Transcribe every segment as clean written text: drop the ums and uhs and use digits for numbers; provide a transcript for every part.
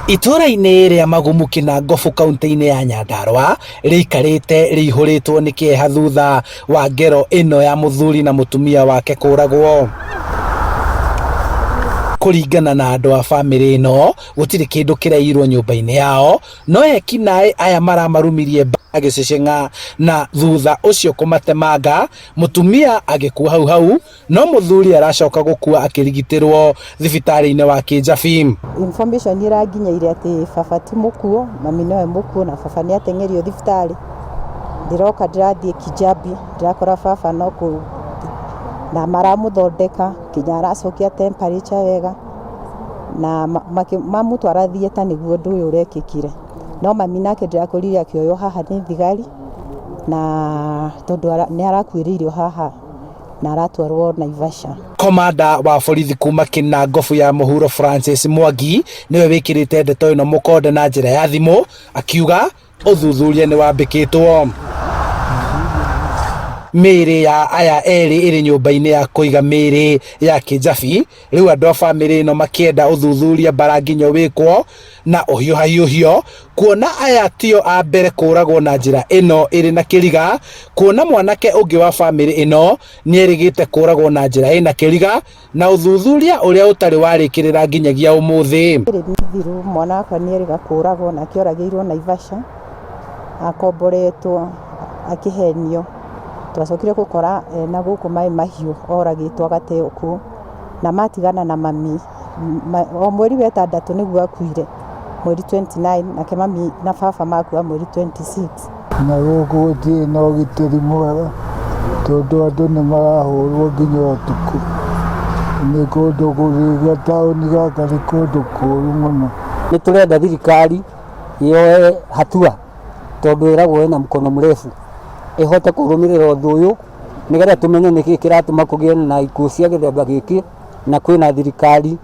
Itũra-inĩ rĩa Magumu Kĩnango kaunti-inĩ ya Nyandarua rĩikarĩte rĩihũrĩtwo nĩ kĩeha thutha wa ngero ĩno ya mũthuri na mũtumia wake kũragwo. Kũringana na andũ a bamĩrĩ ĩno, gũtirĩ kĩndũ kĩraiyirwo nyũmba-inĩ yao, no ekinaĩ aya maramarumirie agĩceceng'a na thutha ũcio kũmatemanga, mũtumia agĩkua hau, no mũthuri aracoka gũkua akĩrigitĩrwo thibitarĩ-inĩ wa Kĩjabi. Information ĩranginyĩire atĩ baba ti mũkuo, mami nowe mũkuo na baba nĩ ateng'erio thibitarĩ. Ndĩroka ndĩrathiĩ Kĩjabi, ndĩrakora baba no kũ na maramũthondeka kinya aracokia temperature wega na mamũtwara thieta nĩguo ũndũ ũyũ ũrekĩkire. No mami nake ndĩrakorire akĩoywo haha nĩ thigari na tondũ nĩ arakuĩrĩirio haha na aratwarwo Naivasha. Komanda wa borithi kuma Kĩnango ya mũhuro Francis Mwangi niwe wĩkĩrĩte ndeto ĩno mũkonde na njĩra ya thimũ, akiuga ũthuthuria nĩ wambĩkĩtwo. Mĩĩrĩ ya aya erĩ ĩrĩ nyũmba-inĩ ya kũiga mĩĩrĩ ya Kĩjabi. Rĩu andũ a bamĩrĩ ĩno makĩenda ũthuthuria baranginyo wĩkwo na ũhiũha kuona aya tio a mbere kũragwo na njĩra ĩno ĩrĩ na kĩriga, kuona mwanake ũngĩ wa bamĩrĩ ĩno nĩerĩgĩte kũragwo na njĩra ĩna kĩriga na ũthuthuria ũrĩa ũtarĩ warĩkĩrĩra nginyagia ũmũthĩ. Mwana wakwa nĩerĩga kũragwo na akĩoragĩirwo Naivasha, akomboretwo akĩhenio. Twacokire gũkora na gũkũ maĩ mahiũ oragĩtwo agateo kuo na matigana na mami o mweri wa ĩtandatũ nĩguo akuire, mweri 29, nake mami na baba makua mweri 26. Na gũkũ gũtirĩ na ũgitĩri mwega tondũ andũ nĩ marahũrwo nginya ũtukũ. Nĩ kũndũ kũrĩga taũni gaka nĩ kũndũ kũũru mũno. Nĩ tũrenda thirikari yoe hatua tondũ ĩragwo ĩna mkono mrefu, ihote kũrũmĩrĩra ũndũ ũyũ nĩgetha tũmenye nĩkĩ kĩratũma kũgĩe na ikuũ cia gĩthemba gĩkĩ, na kwĩna thirikari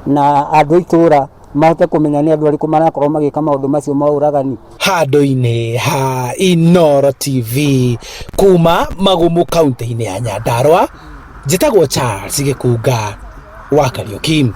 na andũ itũra mahote kũmenya nĩ andũ arĩkũ marakorwo magĩka maũndũ macio ma ũragani. Handũ-inĩ ha Inooro TV kuma Magumu kaunti-inĩ ya Nyandarua, njĩtagwo Charles Gĩkunga wa Kariũki.